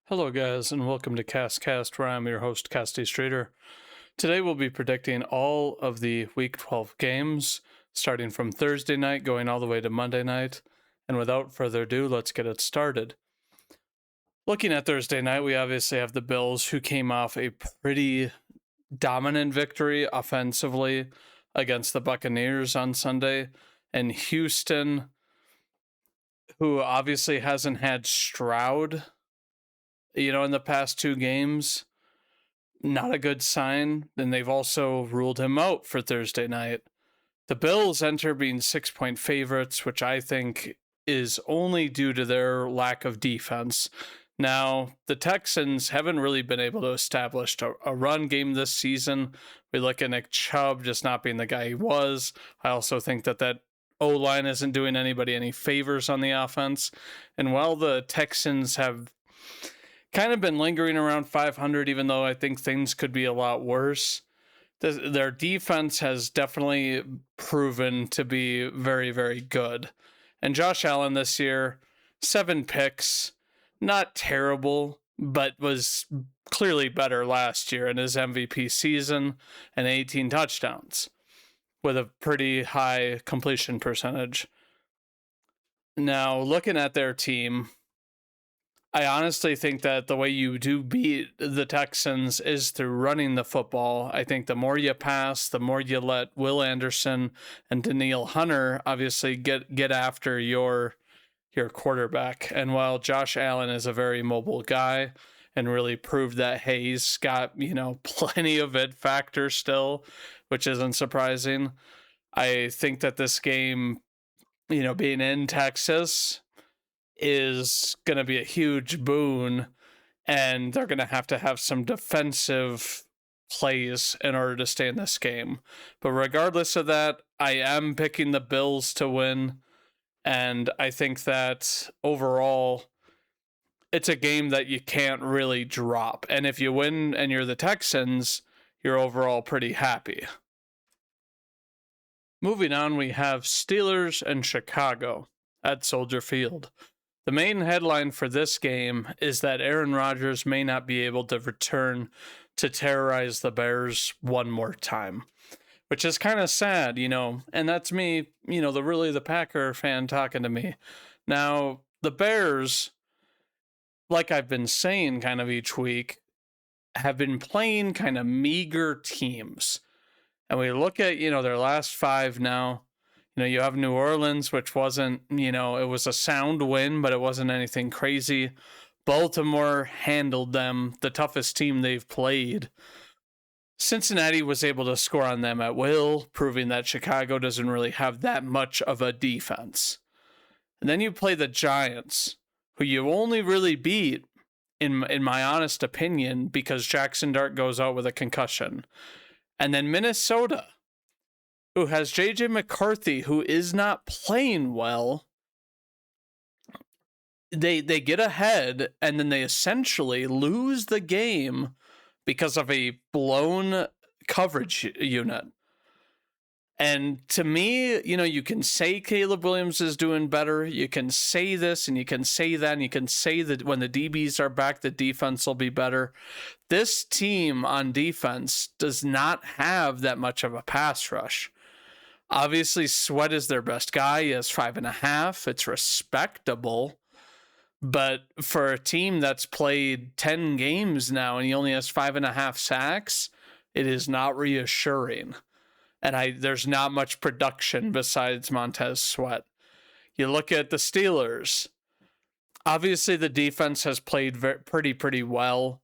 Hello, guys, and welcome to CastCast, where I'm your host, Casty Streeter. Today, we'll be predicting all of the Week 12 games, starting from Thursday night, going all the way to Monday night. And without further ado, let's get it started. Looking at Thursday night, we obviously have the Bills, who came off a pretty dominant victory offensively against the Buccaneers on Sunday, and Houston, who obviously hasn't had Stroud in the past two games. Not a good sign. Then they've also ruled him out for Thursday night. The Bills enter being 6-point favorites, which I think is only due to their lack of defense. Now, the Texans haven't really been able to establish a run game this season. We look at Nick Chubb just not being the guy he was. I also think that O-line isn't doing anybody any favors on the offense. And while the Texans have kind of been lingering around 500, even though I think things could be a lot worse, their defense has definitely proven to be very, very good. And Josh Allen this year, 7 picks, not terrible, but was clearly better last year in his MVP season, and 18 touchdowns with a pretty high completion percentage. Now, looking at their team, I honestly think that the way you do beat the Texans is through running the football. I think the more you pass, the more you let Will Anderson and Danielle Hunter obviously get after your quarterback. And while Josh Allen is a very mobile guy and really proved that, hey, he's got, plenty of it factor still, which isn't surprising. I think that this game, being in Texas, is going to be a huge boon, and they're going to have some defensive plays in order to stay in this game. But regardless of that, I am picking the Bills to win, and I think that overall it's a game that you can't really drop. And if you win and you're the Texans, you're overall pretty happy. Moving on, we have Steelers and Chicago at Soldier Field. The main headline for this game is that Aaron Rodgers may not be able to return to terrorize the Bears one more time, which is kind of sad, and that's me, the Packer fan talking to me. Now, the Bears, like I've been saying kind of each week, have been playing kind of meager teams. And we look at, their last 5 now. You have New Orleans, which wasn't, it was a sound win, but it wasn't anything crazy. Baltimore handled them, the toughest team they've played. Cincinnati was able to score on them at will, proving that Chicago doesn't really have that much of a defense. And then you play the Giants, who you only really beat, in my honest opinion, because Jackson Dart goes out with a concussion. And then Minnesota, who has J.J. McCarthy, who is not playing well. They get ahead, and then they essentially lose the game because of a blown coverage unit. And to me, you can say Caleb Williams is doing better. You can say this, and you can say that, and you can say that when the DBs are back, the defense will be better. This team on defense does not have that much of a pass rush. Obviously, Sweat is their best guy. He has 5.5. It's respectable. But for a team that's played 10 games now and he only has 5.5 sacks, it is not reassuring. And there's not much production besides Montez Sweat. You look at the Steelers. Obviously, the defense has played pretty well.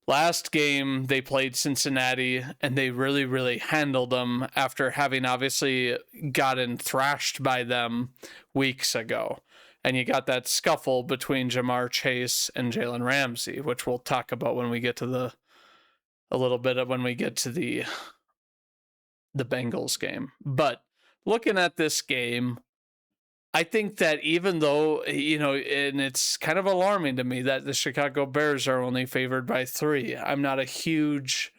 Last game, they played Cincinnati, and they really, really handled them after having obviously gotten thrashed by them weeks ago. And you got that scuffle between Jamar Chase and Jalen Ramsey, which we'll talk about when we get to the Bengals game. But looking at this game, I think that even though, and it's kind of alarming to me that the Chicago Bears are only favored by 3. I'm not a huge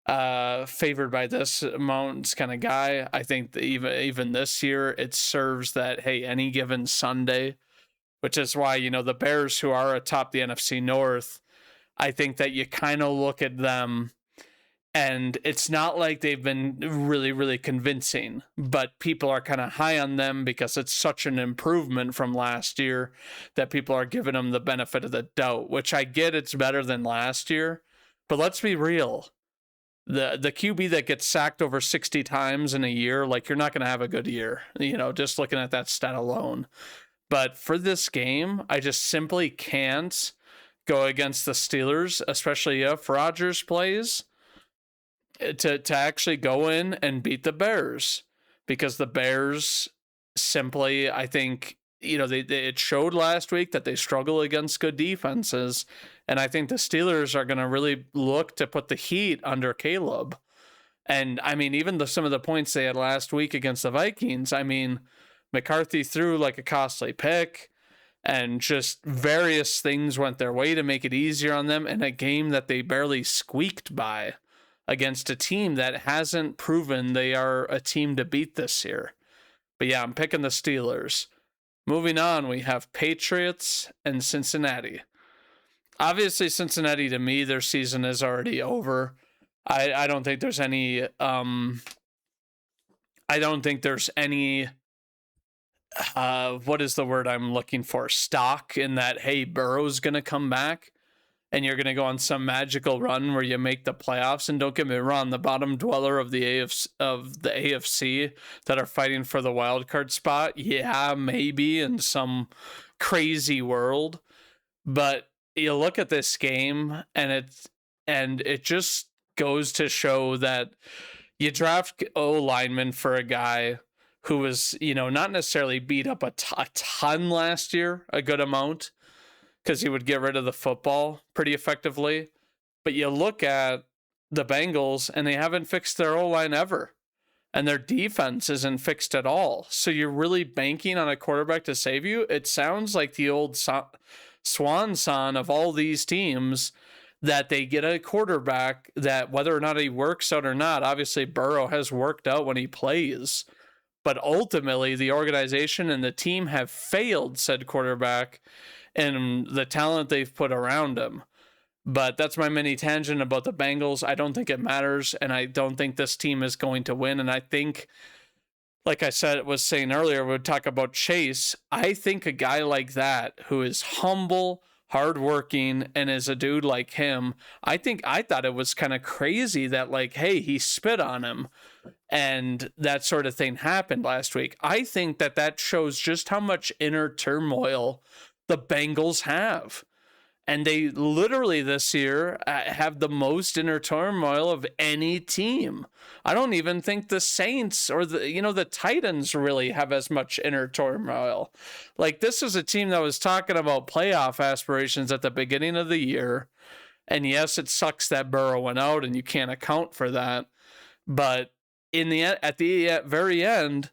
favored by this amount kind of guy. I think that even this year, it serves that, hey, any given Sunday, which is why, the Bears, who are atop the NFC North, I think that you kind of look at them and it's not like they've been really, really convincing, but people are kind of high on them because it's such an improvement from last year that people are giving them the benefit of the doubt, which I get it's better than last year. But let's be real. The QB that gets sacked over 60 times in a year, like, you're not going to have a good year, just looking at that stat alone. But for this game, I just simply can't go against the Steelers, especially if Rodgers plays, to actually go in and beat the Bears, because the Bears simply, I think, it showed last week that they struggle against good defenses, and I think the Steelers are going to really look to put the heat under Caleb. And I mean, even some of the points they had last week against the Vikings, I mean, McCarthy threw like a costly pick, and just various things went their way to make it easier on them in a game that they barely squeaked by against a team that hasn't proven they are a team to beat this year. But yeah, I'm picking the Steelers. Moving on, we have Patriots and Cincinnati. Obviously, Cincinnati, to me, their season is already over. I don't think there's any what is the word I'm looking for? Stock in that, hey, Burrow's going to come back and you're going to go on some magical run where you make the playoffs. And don't get me wrong, the bottom dweller of the AFC that are fighting for the wild card spot, yeah, maybe in some crazy world. But you look at this game and it just goes to show that you draft O-lineman for a guy who was, not necessarily beat up a ton last year, a good amount, because he would get rid of the football pretty effectively. But you look at the Bengals, and they haven't fixed their O-line ever. And their defense isn't fixed at all. So you're really banking on a quarterback to save you? It sounds like the old swan song of all these teams, that they get a quarterback that, whether or not he works out or not, obviously Burrow has worked out when he plays. But ultimately, the organization and the team have failed said quarterback and the talent they've put around him. But that's my mini tangent about the Bengals. I don't think it matters, and I don't think this team is going to win. And I think, like I was saying earlier, we'd talk about Chase. I think a guy like that, who is humble, hardworking, and is a dude like him, I thought it was kind of crazy that, like, hey, he spit on him and that sort of thing happened last week. I think that shows just how much inner turmoil the Bengals have. And they literally this year have the most inner turmoil of any team. I don't even think the Saints or the Titans really have as much inner turmoil. Like, this is a team that was talking about playoff aspirations at the beginning of the year. And yes, it sucks that Burrow went out and you can't account for that. But at the very end,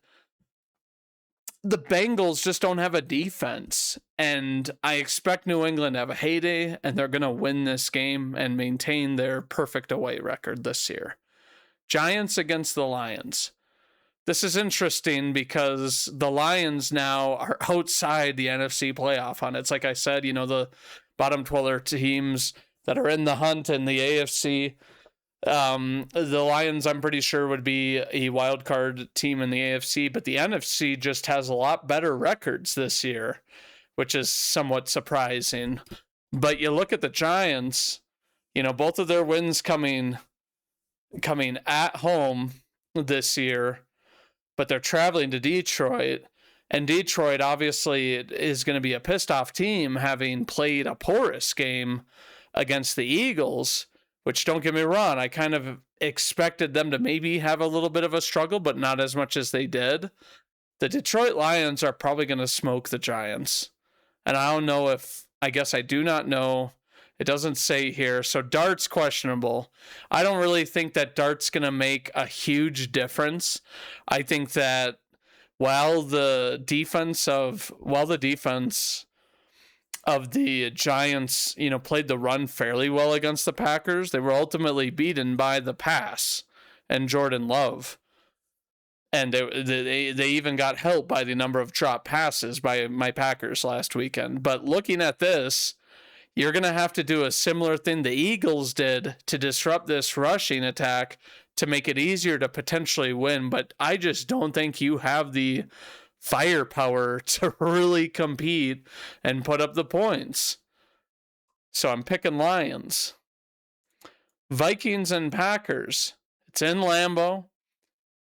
the Bengals just don't have a defense, and I expect New England to have a heyday, and they're going to win this game and maintain their perfect away record this year. Giants against the Lions. This is interesting because the Lions now are outside the NFC playoff hunt. It's like I said, the bottom 12 teams that are in the hunt in the AFC. The Lions, I'm pretty sure, would be a wild card team in the AFC, but the NFC just has a lot better records this year, which is somewhat surprising. But you look at the Giants, both of their wins coming at home this year, but they're traveling to Detroit, and Detroit obviously is going to be a pissed off team, having played a porous game against the Eagles. Which, don't get me wrong, I kind of expected them to maybe have a little bit of a struggle, but not as much as they did. The Detroit Lions are probably going to smoke the Giants. And I guess I do not know. It doesn't say here. So Dart's questionable. I don't really think that Dart's going to make a huge difference. I think that while the defense of the Giants, played the run fairly well against the Packers, they were ultimately beaten by the pass and Jordan Love. And they even got help by the number of drop passes by my Packers last weekend. But looking at this, you're going to have to do a similar thing the Eagles did to disrupt this rushing attack to make it easier to potentially win. But I just don't think you have the firepower to really compete and put up the points. So I'm picking Lions. Vikings and Packers. It's in Lambeau.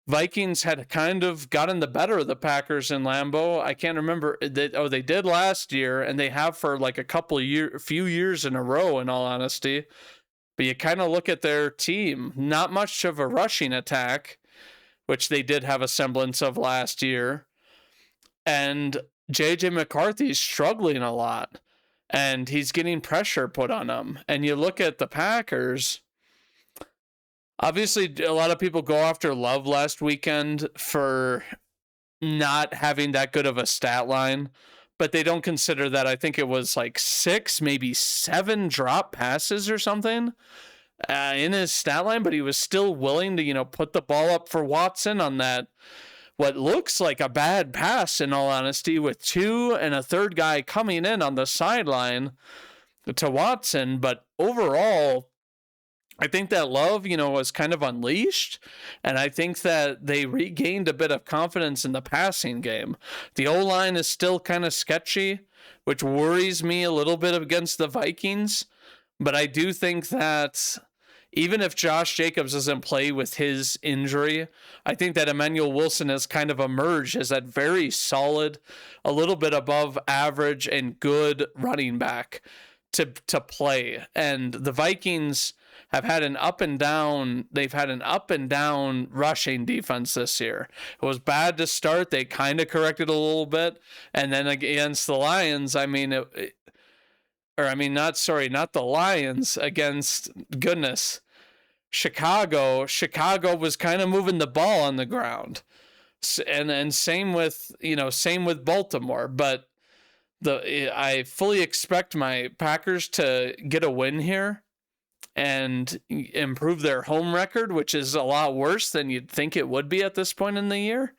Vikings had kind of gotten the better of the Packers in Lambeau. I can't remember. They did last year, and they have for like a few years in a row, in all honesty. But you kind of look at their team, not much of a rushing attack, which they did have a semblance of last year. And J.J. McCarthy's struggling a lot, and he's getting pressure put on him. And you look at the Packers. Obviously, a lot of people go after Love last weekend for not having that good of a stat line, but they don't consider that. I think it was like 6, maybe 7 drop passes or something in his stat line, but he was still willing to, put the ball up for Watson on that, what looks like a bad pass, in all honesty, with 2 and a third guy coming in on the sideline to Watson. But overall, I think that Love, was kind of unleashed, and I think that they regained a bit of confidence in the passing game. The O-line is still kind of sketchy, which worries me a little bit against the Vikings, but I do think that even if Josh Jacobs doesn't play with his injury, I think that Emmanuel Wilson has kind of emerged as that very solid, a little bit above average and good running back to play. And the Vikings have had an up and down. They've had an up and down rushing defense this year. It was bad to start. They kind of corrected a little bit, and then against the Lions, not the Lions, against Chicago. Chicago was kind of moving the ball on the ground, and same with Baltimore. But I fully expect my Packers to get a win here and improve their home record, which is a lot worse than you'd think it would be at this point in the year.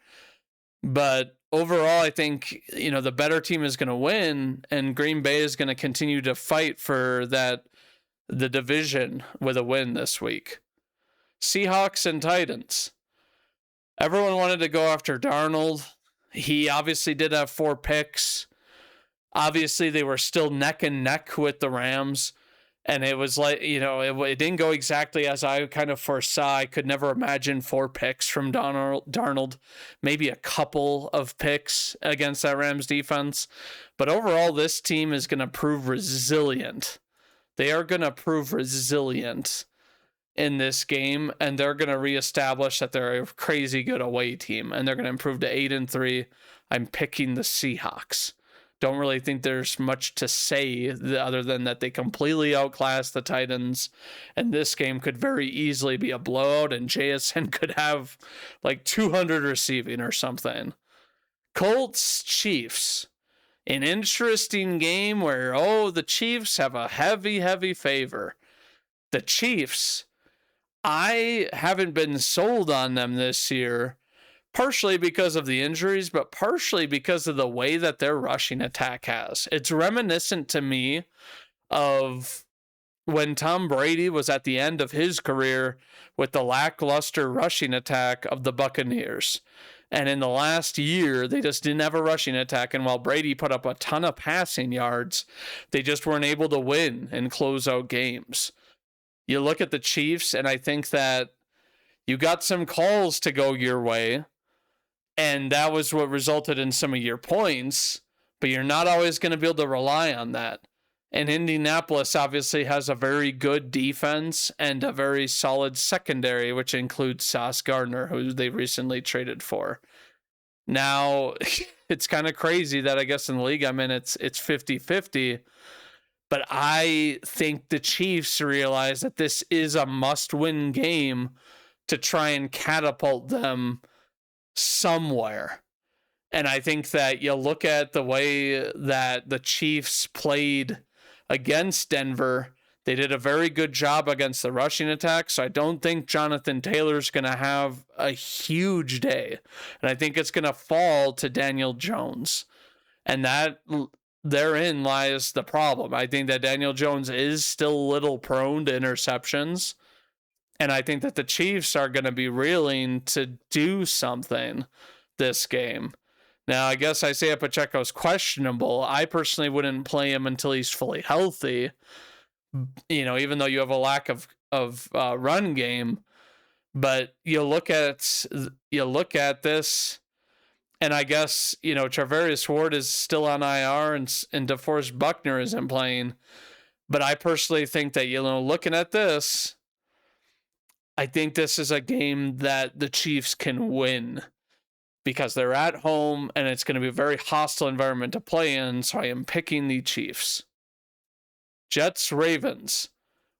But overall, I think, the better team is going to win, and Green Bay is going to continue to fight for the division with a win this week. Seahawks and Titans. Everyone wanted to go after Darnold. He obviously did have 4 picks. Obviously, they were still neck and neck with the Rams. And it was like, it didn't go exactly as I kind of foresaw. I could never imagine 4 picks from Darnold, maybe a couple of picks against that Rams defense. But overall, this team is going to prove resilient. They are going to prove resilient in this game, and they're going to reestablish that they're a crazy good away team, and they're going to improve to 8-3. I'm picking the Seahawks. Don't really think there's much to say other than that they completely outclassed the Titans, and this game could very easily be a blowout, and JSN could have like 200 receiving or something. Colts Chiefs. An interesting game where, the Chiefs have a heavy favor. The Chiefs, I haven't been sold on them this year, partially because of the injuries, but partially because of the way that their rushing attack has. It's reminiscent to me of when Tom Brady was at the end of his career with the lackluster rushing attack of the Buccaneers. And in the last year, they just didn't have a rushing attack. And while Brady put up a ton of passing yards, they just weren't able to win and close out games. You look at the Chiefs, and I think that you got some calls to go your way, and that was what resulted in some of your points, but you're not always going to be able to rely on that. And Indianapolis obviously has a very good defense and a very solid secondary, which includes Sauce Gardner, who they recently traded for. Now, it's kind of crazy that I guess in the league I'm in, it's 50-50, but I think the Chiefs realize that this is a must-win game to try and catapult them somewhere. And I think that you look at the way that the Chiefs played against Denver, They did a very good job against the rushing attack, so I don't think Jonathan Taylor's going to have a huge day. And I think it's going to fall to Daniel Jones. And that therein lies the problem. I think that Daniel Jones is still a little prone to interceptions. And I think that the Chiefs are going to be reeling to do something this game. Now, I guess Isaiah Pacheco's questionable. I personally wouldn't play him until he's fully healthy. Even though you have a lack of run game, but you look at this, and I guess Charvarius Ward is still on IR, and DeForest Buckner isn't playing. But I personally think that looking at this, I think this is a game that the Chiefs can win because they're at home and it's going to be a very hostile environment to play in. So I am picking the Chiefs. Jets-Ravens.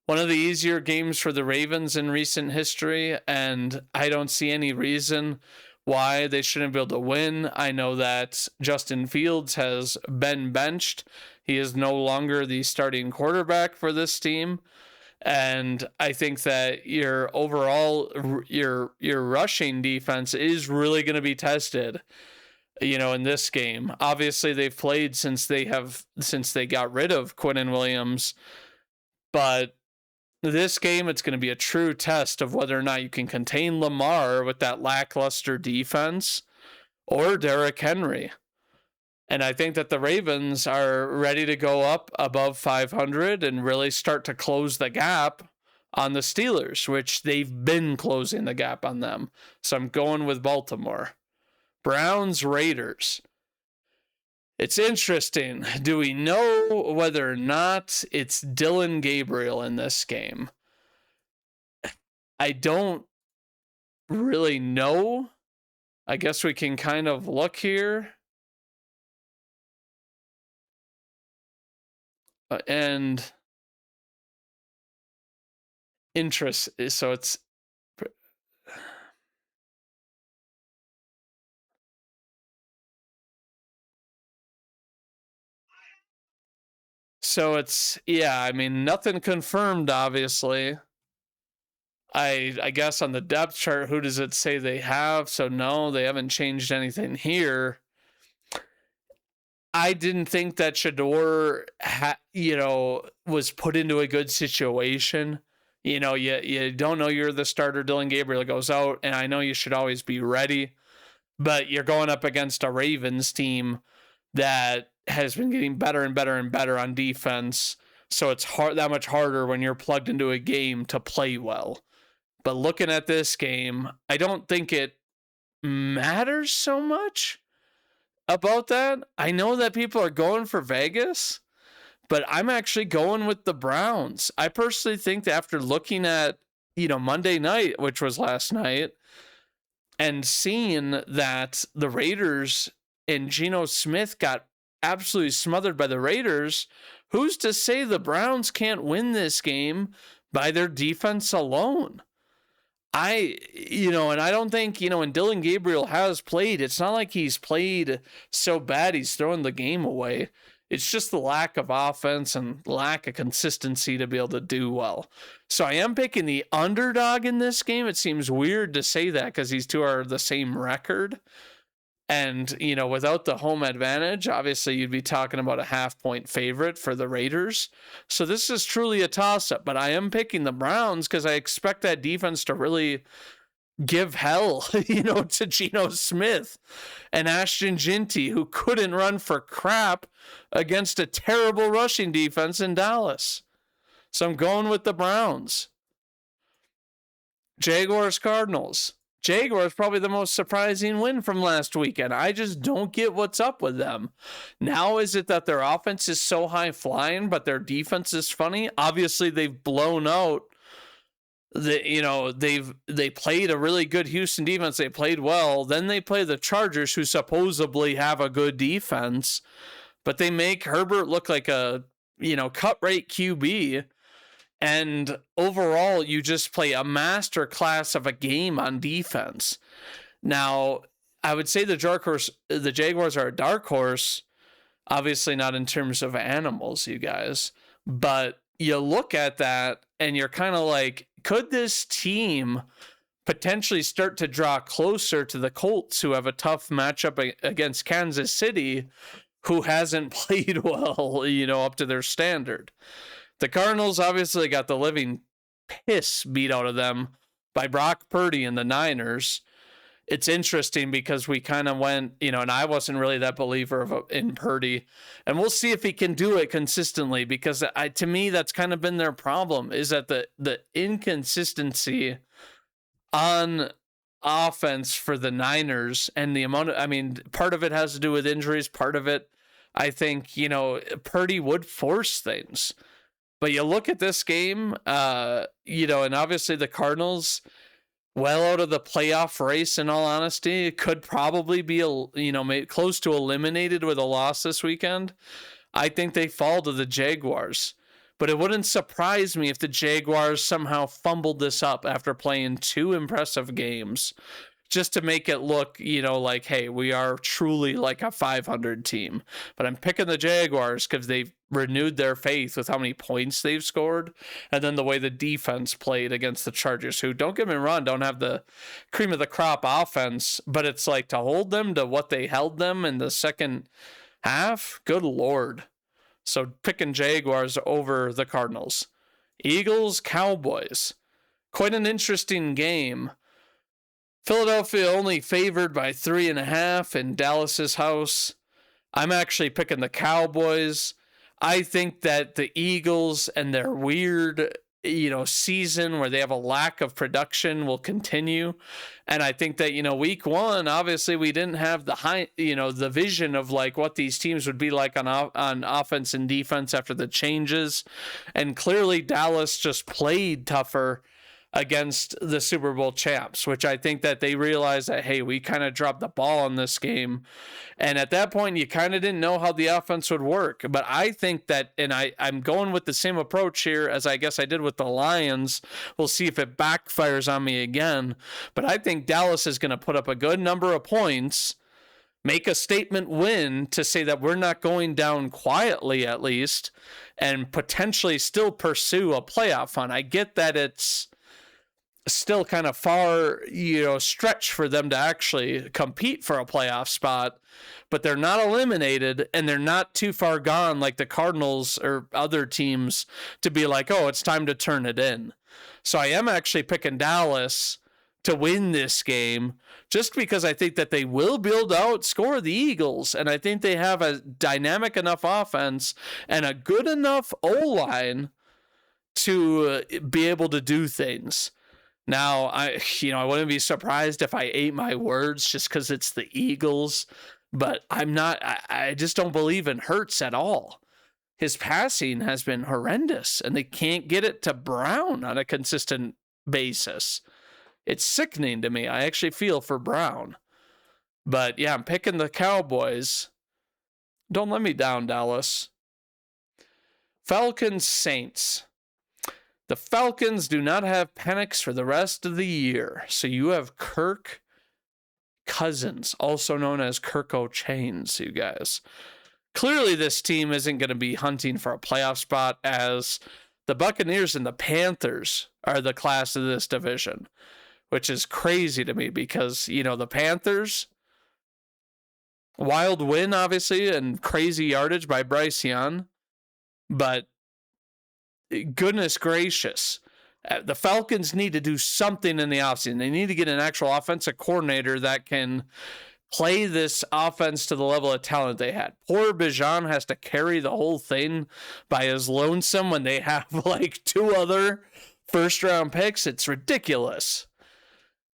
One of the easier games for the Ravens in recent history, and I don't see any reason why they shouldn't be able to win. I know that Justin Fields has been benched. He is no longer the starting quarterback for this team. And I think that your rushing defense is really going to be tested, in this game. Obviously, they've played since they got rid of Quinnen Williams. But this game, it's going to be a true test of whether or not you can contain Lamar with that lackluster defense or Derrick Henry. And I think that the Ravens are ready to go up above 500 and really start to close the gap on the Steelers, which they've been closing the gap on them. So I'm going with Baltimore. Browns-Raiders. It's interesting. Do we know whether or not it's Dillon Gabriel in this game? I don't really know. I guess we can kind of look here. And interest. So it's nothing confirmed, obviously. I guess on the depth chart, who does it say they have? So no, they haven't changed anything here. I didn't think that Shedeur, was put into a good situation. You don't know you're the starter. Dillon Gabriel goes out, and I know you should always be ready. But you're going up against a Ravens team that has been getting better and better and better on defense. So it's that much harder when you're plugged into a game to play well. But looking at this game, I don't think it matters so much about that. I know that people are going for Vegas, but I'm actually going with the Browns. I personally think that after looking at, Monday night, which was last night, and seeing that the Raiders and Geno Smith got absolutely smothered by the Raiders, who's to say the Browns can't win this game by their defense alone? And I don't think, when Dillon Gabriel has played, it's not like he's played so bad he's throwing the game away. It's just the lack of offense and lack of consistency to be able to do well. So I am picking the underdog in this game. It seems weird to say that because these two are the same record. And, without the home advantage, obviously you'd be talking about a 0.5-point favorite for the Raiders. So this is truly a toss-up, but I am picking the Browns because I expect that defense to really give hell, to Geno Smith and Ashton Ginty, who couldn't run for crap against a terrible rushing defense in Dallas. So I'm going with the Browns. Jaguars-Cardinals. Jaguars probably the most surprising win from last weekend. I just don't get what's up with them. Now, is it that their offense is so high flying, but their defense is funny? Obviously, they've blown out. They played a really good Houston defense. They played well. Then they play the Chargers, who supposedly have a good defense, but they make Herbert look like a cut rate QB. And overall, you just play a master class of a game on defense. Now, I would say the Jaguars are a dark horse, obviously not in terms of animals, you guys, but you look at that and you're kind of like, could this team potentially start to draw closer to the Colts, who have a tough matchup against Kansas City, who hasn't played well, up to their standard? The Cardinals obviously got the living piss beat out of them by Brock Purdy and the Niners. It's interesting because we kind of went, and I wasn't really that believer in Purdy, and we'll see if he can do it consistently, because to me, that's kind of been their problem, is that the inconsistency on offense for the Niners, and the amount of, part of it has to do with injuries. Part of it, I think, Purdy would force things. But you look at this game, and obviously the Cardinals, well out of the playoff race, in all honesty, could probably be, close to eliminated with a loss this weekend. I think they fall to the Jaguars. But it wouldn't surprise me if the Jaguars somehow fumbled this up after playing 2 impressive games, just to make it look, like, hey, we are truly like a 500 team. But I'm picking the Jaguars because they've renewed their faith with how many points they've scored, and then the way the defense played against the Chargers, who, don't get me wrong, don't have the cream of the crop offense, but it's like, to hold them to what they held them in the second half, good Lord. So picking Jaguars over the Cardinals. Eagles, Cowboys. Quite an interesting game. Philadelphia only favored by 3.5 in Dallas's house. I'm actually picking the Cowboys. I think that the Eagles and their weird, season where they have a lack of production will continue. And I think that, week 1, obviously we didn't have the vision of like what these teams would be like on offense and defense after the changes. And clearly Dallas just played tougher against the Super Bowl champs, which I think that they realized that, hey, we kind of dropped the ball in this game. And at that point, you kind of didn't know how the offense would work. But I think that, and I'm going with the same approach here as I guess I did with the Lions. We'll see if it backfires on me again. But I think Dallas is going to put up a good number of points, make a statement win to say that we're not going down quietly, at least, and potentially still pursue a playoff run. I get that it's still kind of far, stretch for them to actually compete for a playoff spot, but they're not eliminated and they're not too far gone like the Cardinals or other teams to be like, oh, it's time to turn it in. So I am actually picking Dallas to win this game, just because I think that they will be able to outscore the Eagles, and I think they have a dynamic enough offense and a good enough O-line to be able to do things. Now, I wouldn't be surprised if I ate my words just because it's the Eagles, but I just don't believe in Hurts at all. His passing has been horrendous, and they can't get it to Brown on a consistent basis. It's sickening to me. I actually feel for Brown. But yeah, I'm picking the Cowboys. Don't let me down, Dallas. Falcons, Saints. The Falcons do not have Penix for the rest of the year. So you have Kirk Cousins, also known as Kirk O'Chains, you guys. Clearly this team isn't going to be hunting for a playoff spot, as the Buccaneers and the Panthers are the class of this division, which is crazy to me because, the Panthers, wild win, obviously, and crazy yardage by Bryce Young, but goodness gracious, the Falcons need to do something in the offseason. They need to get an actual offensive coordinator that can play this offense to the level of talent they had. Poor Bijan has to carry the whole thing by his lonesome when they have like 2 other first-round picks. It's ridiculous.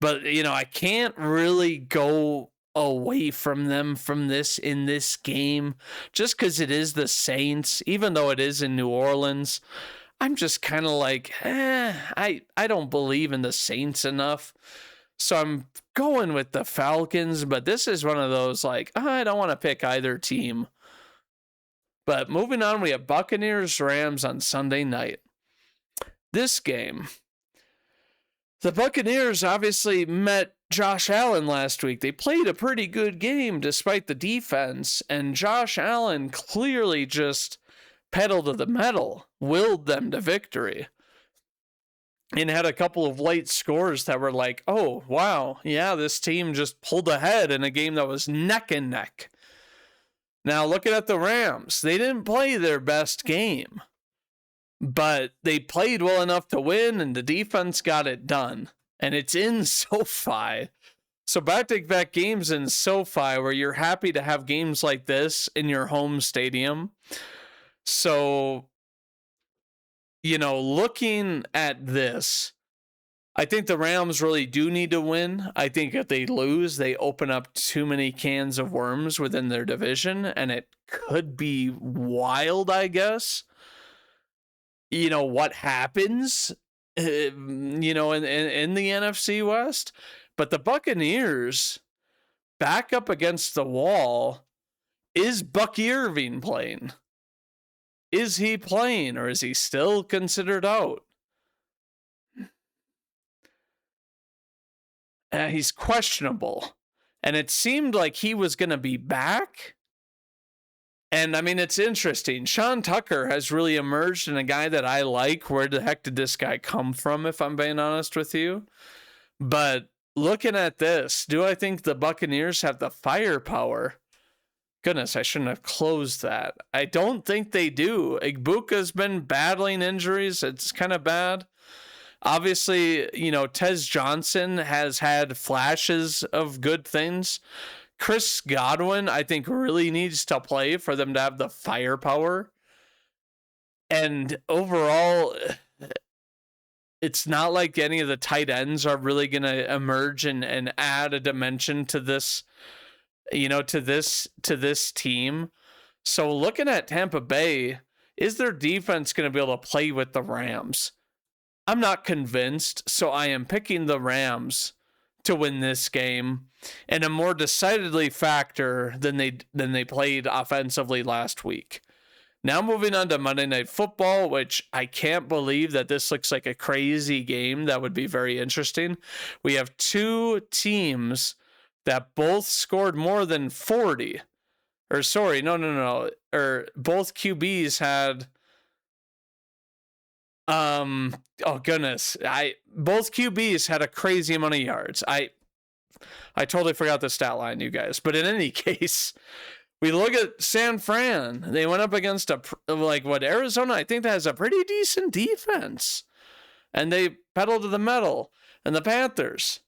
But, I can't really go away from them in this game just because it is the Saints, even though it is in New Orleans. I'm just kind of like, I don't believe in the Saints enough. So I'm going with the Falcons, but this is one of those like, I don't want to pick either team. But moving on, we have Buccaneers, Rams on Sunday night. This game, the Buccaneers obviously met Josh Allen last week. They played a pretty good game despite the defense, and Josh Allen clearly just pedal to the metal willed them to victory and had a couple of late scores that were like, oh, wow, yeah, this team just pulled ahead in a game that was neck and neck. Now, looking at the Rams, they didn't play their best game, but they played well enough to win, and the defense got it done. And it's in SoFi. So back-to-back games in SoFi where you're happy to have games like this in your home stadium. So, looking at this, I think the Rams really do need to win. I think if they lose, they open up too many cans of worms within their division, and it could be wild, I guess. What happens, in the NFC West. But the Buccaneers, back up against the wall, is Bucky Irving playing? Is he playing, or is he still considered out? He's questionable. And it seemed like he was going to be back. And, it's interesting. Sean Tucker has really emerged in a guy that I like. Where the heck did this guy come from, if I'm being honest with you? But looking at this, do I think the Buccaneers have the firepower? Goodness, I shouldn't have closed that. I don't think they do. Igbuka's been battling injuries. It's kind of bad. Obviously, Tez Johnson has had flashes of good things. Chris Godwin, I think, really needs to play for them to have the firepower. And overall, it's not like any of the tight ends are really going to emerge and add a dimension to this, to this team. So looking at Tampa Bay, is their defense going to be able to play with the Rams? I'm not convinced, so I am picking the Rams to win this game, and a more decidedly factor than they played offensively last week. Now moving on to Monday Night Football, which I can't believe that this looks like a crazy game. That would be very interesting. We have two teams that both scored more than 40. Or sorry, no. Or both QBs had... oh goodness. Both QBs had a crazy amount of yards. I totally forgot the stat line, you guys. But in any case, we look at San Fran. They went up against Arizona, I think that has a pretty decent defense. And they pedaled to the metal. And the Panthers,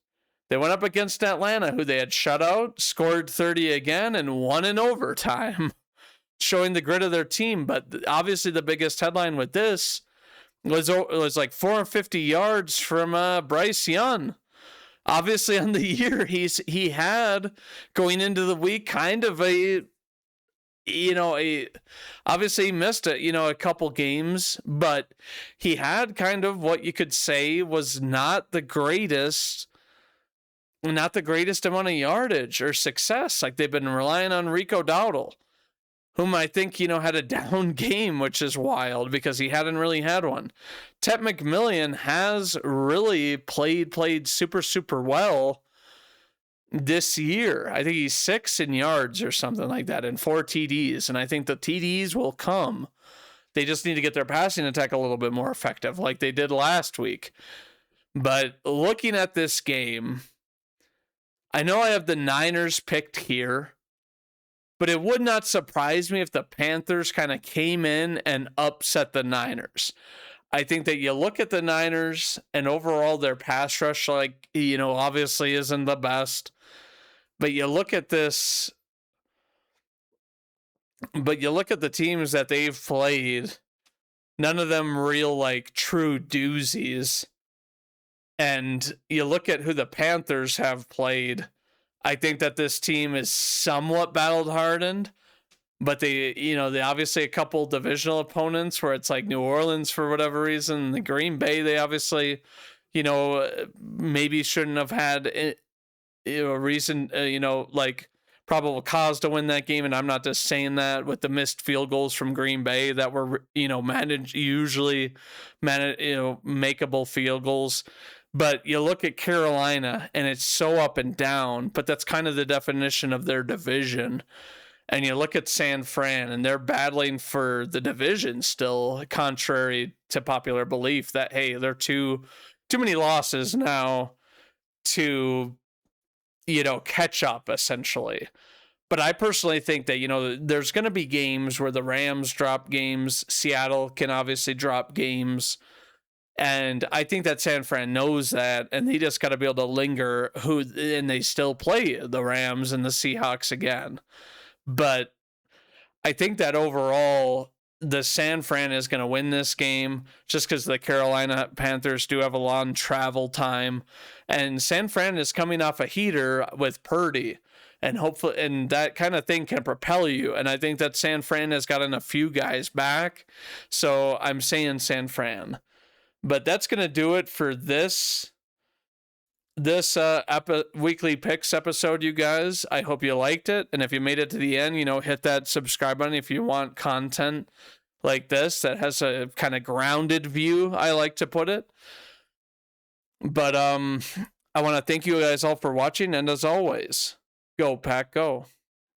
they went up against Atlanta, who they had shut out, scored 30 again, and won in overtime, showing the grit of their team. But obviously the biggest headline with this was like 450 yards from Bryce Young. Obviously on the year he had going into the week kind of obviously he missed a couple games, but he had kind of what you could say was not the greatest amount of yardage or success. Like they've been relying on Rico Dowdle, whom I think, had a down game, which is wild because he hadn't really had one. Ted McMillan has really played super, super well this year. I think he's 6 in yards or something like that and 4 TDs. And I think the TDs will come. They just need to get their passing attack a little bit more effective like they did last week. But looking at this game, I know I have the Niners picked here. But it would not surprise me if the Panthers kind of came in and upset the Niners. I think that you look at the Niners and overall their pass rush, obviously isn't the best. But you look at this, the teams that they've played, none of them real true doozies. And you look at who the Panthers have played, I think that this team is somewhat battle hardened, but they obviously a couple divisional opponents where it's like New Orleans for whatever reason, the Green Bay, they obviously, maybe shouldn't have had a reason, probable cause to win that game. And I'm not just saying that with the missed field goals from Green Bay that were, usually makeable field goals. But you look at Carolina, and it's so up and down, but that's kind of the definition of their division. And you look at San Fran, and they're battling for the division still, contrary to popular belief that, hey, they're too many losses now to, catch up, essentially. But I personally think that, there's going to be games where the Rams drop games. Seattle can obviously drop games. And I think that San Fran knows that, and they just got to be able to linger and they still play the Rams and the Seahawks again. But I think that overall, the San Fran is going to win this game just because the Carolina Panthers do have a long travel time. And San Fran is coming off a heater with Purdy. And hopefully, and that kind of thing can propel you. And I think that San Fran has gotten a few guys back. So I'm saying San Fran. But that's going to do it for this weekly picks episode, you guys. I hope you liked it. And if you made it to the end, hit that subscribe button if you want content like this that has a kind of grounded view, I like to put it. But I want to thank you guys all for watching. And as always, go Pack, go.